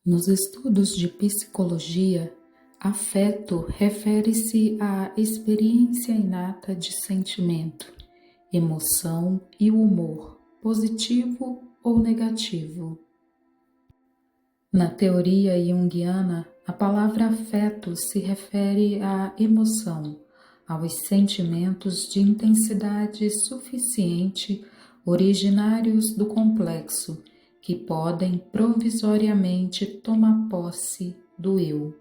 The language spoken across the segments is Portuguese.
Nos estudos de psicologia, afeto refere-se à experiência inata de sentimento, emoção e humor, positivo ou negativo. Na teoria junguiana, a palavra afeto se refere à emoção, aos sentimentos de intensidade suficiente originários do complexo, que podem provisoriamente tomar posse do eu.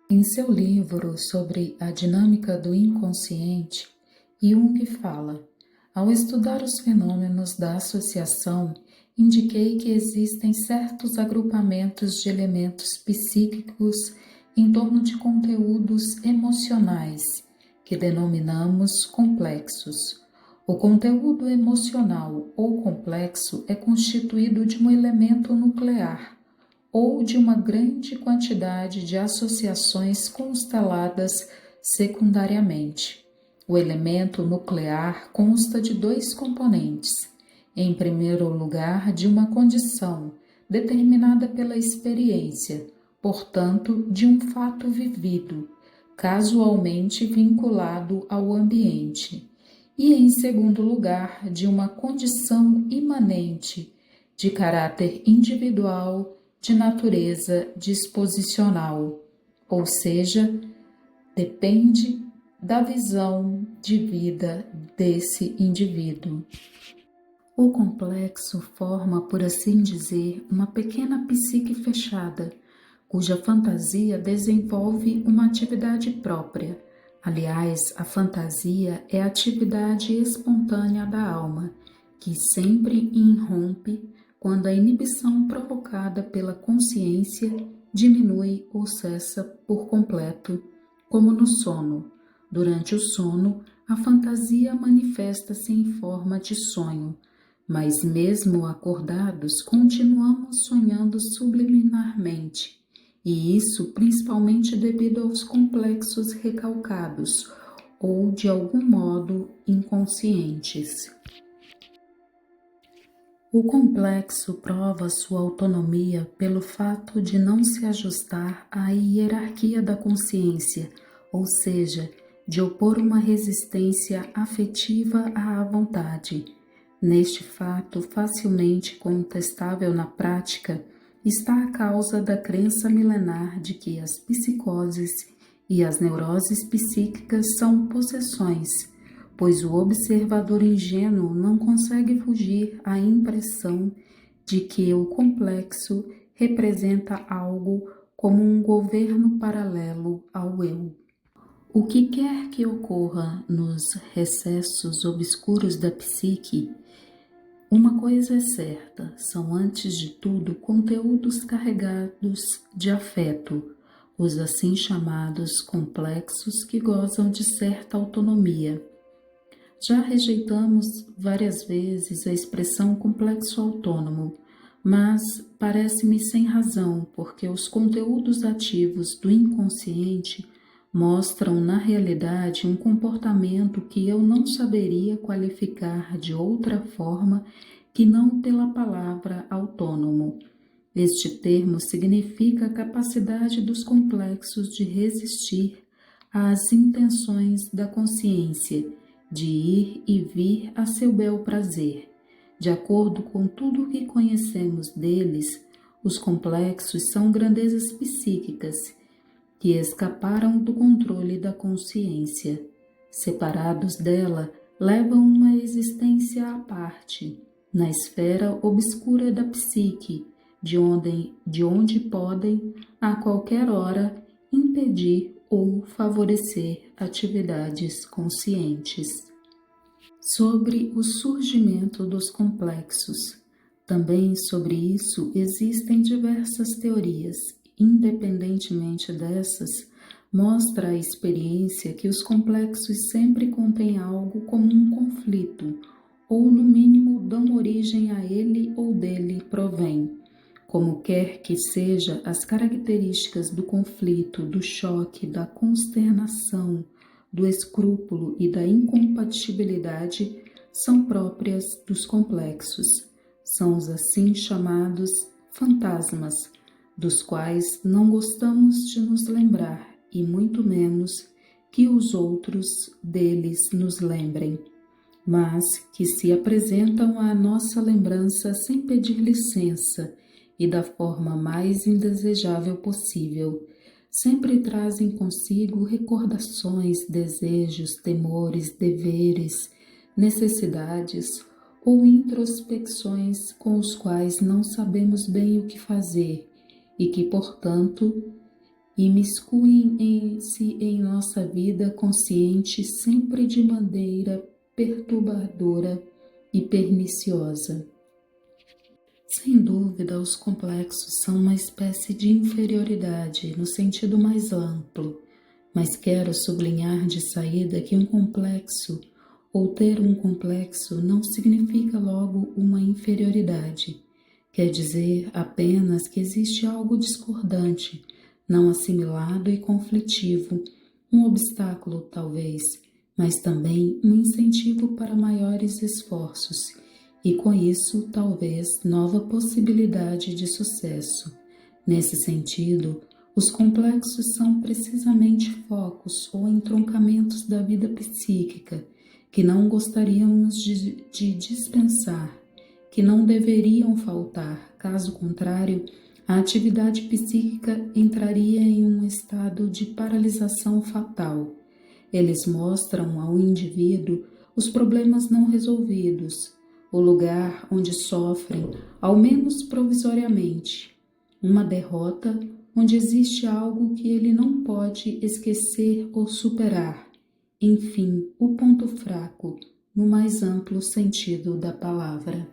Em seu livro sobre a dinâmica do inconsciente, Jung fala: ao estudar os fenômenos da associação, indiquei que existem certos agrupamentos de elementos psíquicos em torno de conteúdos emocionais, que denominamos complexos. O conteúdo emocional ou complexo é constituído de um elemento nuclear ou de uma grande quantidade de associações consteladas secundariamente. O elemento nuclear consta de dois componentes. Em primeiro lugar, de uma condição determinada pela experiência, portanto, de um fato vivido, casualmente vinculado ao ambiente. E, em segundo lugar, de uma condição imanente, de caráter individual, de natureza disposicional, ou seja, depende da visão de vida desse indivíduo. O complexo forma, por assim dizer, uma pequena psique fechada, cuja fantasia desenvolve uma atividade própria. Aliás, a fantasia é a atividade espontânea da alma, que sempre irrompe quando a inibição provocada pela consciência diminui ou cessa por completo, como no sono. Durante o sono, a fantasia manifesta-se em forma de sonho, mas mesmo acordados, continuamos sonhando subliminarmente, e isso principalmente devido aos complexos recalcados ou, de algum modo, inconscientes. O complexo prova sua autonomia pelo fato de não se ajustar à hierarquia da consciência, ou seja, de opor uma resistência afetiva à vontade. Neste fato, facilmente contestável na prática, está a causa da crença milenar de que as psicoses e as neuroses psíquicas são possessões, pois o observador ingênuo não consegue fugir à impressão de que o complexo representa algo como um governo paralelo ao eu. O que quer que ocorra nos recessos obscuros da psique, uma coisa é certa, são antes de tudo conteúdos carregados de afeto, os assim chamados complexos que gozam de certa autonomia. Já rejeitamos várias vezes a expressão complexo autônomo, mas parece-me sem razão, porque os conteúdos ativos do inconsciente mostram na realidade um comportamento que eu não saberia qualificar de outra forma que não pela palavra autônomo. Este termo significa a capacidade dos complexos de resistir às intenções da consciência, de ir e vir a seu bel prazer. De acordo com tudo o que conhecemos deles, os complexos são grandezas psíquicas que escaparam do controle da consciência. Separados dela, levam uma existência à parte, na esfera obscura da psique, de onde podem, a qualquer hora, impedir ou favorecer atividades conscientes. Sobre o surgimento dos complexos. Também sobre isso existem diversas teorias. Independentemente dessas, mostra a experiência que os complexos sempre contêm algo como um conflito, ou no mínimo dão origem a ele ou dele provém. Como quer que seja, as características do conflito, do choque, da consternação, do escrúpulo e da incompatibilidade são próprias dos complexos. São os assim chamados fantasmas, dos quais não gostamos de nos lembrar e muito menos que os outros deles nos lembrem, mas que se apresentam à nossa lembrança sem pedir licença e da forma mais indesejável possível. Sempre trazem consigo recordações, desejos, temores, deveres, necessidades ou introspecções com os quais não sabemos bem o que fazer e que, portanto, imiscuem-se em nossa vida consciente sempre de maneira perturbadora e perniciosa. Sem dúvida, os complexos são uma espécie de inferioridade no sentido mais amplo, mas quero sublinhar de saída que um complexo ou ter um complexo não significa logo uma inferioridade. Quer dizer apenas que existe algo discordante, não assimilado e conflitivo, um obstáculo talvez, mas também um incentivo para maiores esforços e com isso talvez nova possibilidade de sucesso. Nesse sentido, os complexos são precisamente focos ou entroncamentos da vida psíquica que não gostaríamos de dispensar, que não deveriam faltar, caso contrário, a atividade psíquica entraria em um estado de paralisação fatal. Eles mostram ao indivíduo os problemas não resolvidos, o lugar onde sofrem, ao menos provisoriamente, uma derrota onde existe algo que ele não pode esquecer ou superar. Enfim, o ponto fraco, no mais amplo sentido da palavra.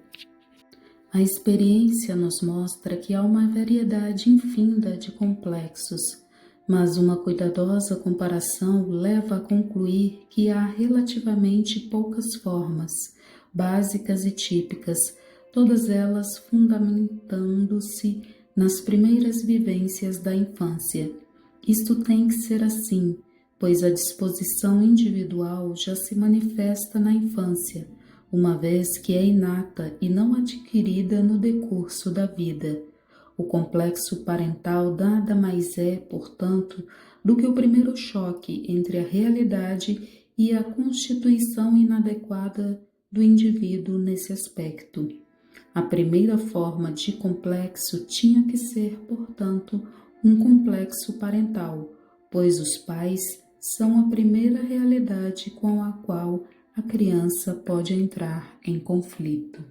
A experiência nos mostra que há uma variedade infinda de complexos, mas uma cuidadosa comparação leva a concluir que há relativamente poucas formas, básicas e típicas, todas elas fundamentando-se nas primeiras vivências da infância. Isto tem que ser assim, pois a disposição individual já se manifesta na infância, uma vez que é inata e não adquirida no decurso da vida. O complexo parental nada mais é, portanto, do que o primeiro choque entre a realidade e a constituição inadequada do indivíduo nesse aspecto. A primeira forma de complexo tinha que ser, portanto, um complexo parental, pois os pais são a primeira realidade com a qual a criança pode entrar em conflito.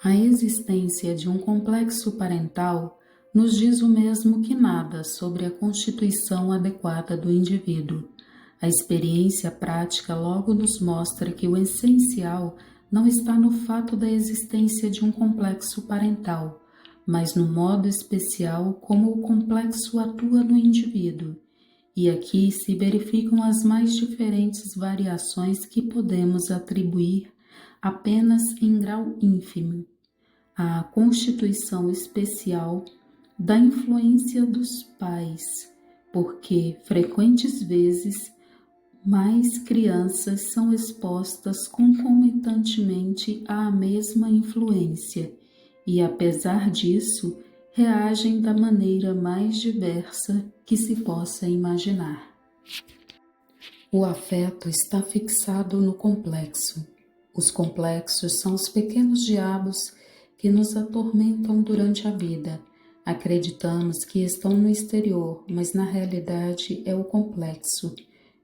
A existência de um complexo parental nos diz o mesmo que nada sobre a constituição adequada do indivíduo. A experiência prática logo nos mostra que o essencial não está no fato da existência de um complexo parental, mas no modo especial como o complexo atua no indivíduo. E aqui se verificam as mais diferentes variações que podemos atribuir apenas em grau ínfimo à constituição especial da influência dos pais, porque frequentes vezes mais crianças são expostas concomitantemente à mesma influência e, apesar disso, reagem da maneira mais diversa que se possa imaginar. O afeto está fixado no complexo. Os complexos são os pequenos diabos que nos atormentam durante a vida. Acreditamos que estão no exterior, mas na realidade é o complexo.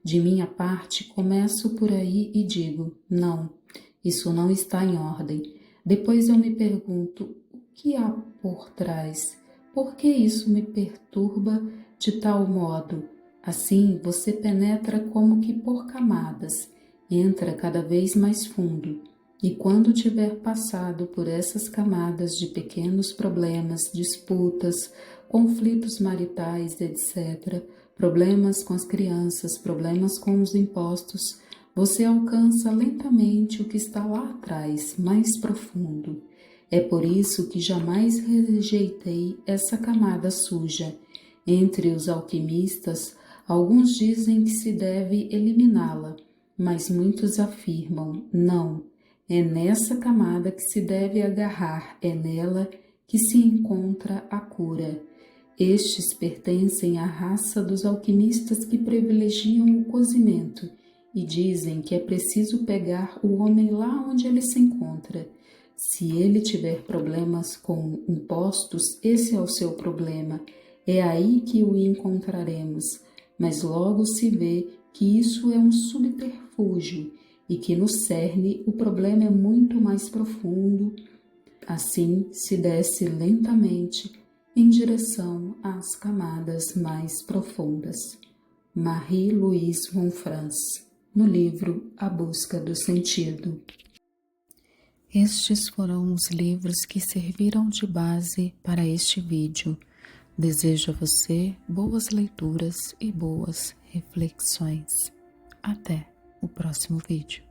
De minha parte, começo por aí e digo, não, isso não está em ordem. Depois eu me pergunto, o que há por trás? Por que isso me perturba de tal modo? Assim, você penetra como que por camadas, entra cada vez mais fundo. E quando tiver passado por essas camadas de pequenos problemas, disputas, conflitos maritais, etc., problemas com as crianças, problemas com os impostos, você alcança lentamente o que está lá atrás, mais profundo. É por isso que jamais rejeitei essa camada suja. Entre os alquimistas, alguns dizem que se deve eliminá-la, mas muitos afirmam, não, é nessa camada que se deve agarrar, é nela que se encontra a cura. Estes pertencem à raça dos alquimistas que privilegiam o cozimento e dizem que é preciso pegar o homem lá onde ele se encontra. Se ele tiver problemas com impostos, esse é o seu problema. É aí que o encontraremos. Mas logo se vê que isso é um subterfúgio e que no cerne o problema é muito mais profundo. Assim se desce lentamente em direção às camadas mais profundas. Marie-Louise Monfrance, no livro A Busca do Sentido. Estes foram os livros que serviram de base para este vídeo. Desejo a você boas leituras e boas reflexões. Até o próximo vídeo.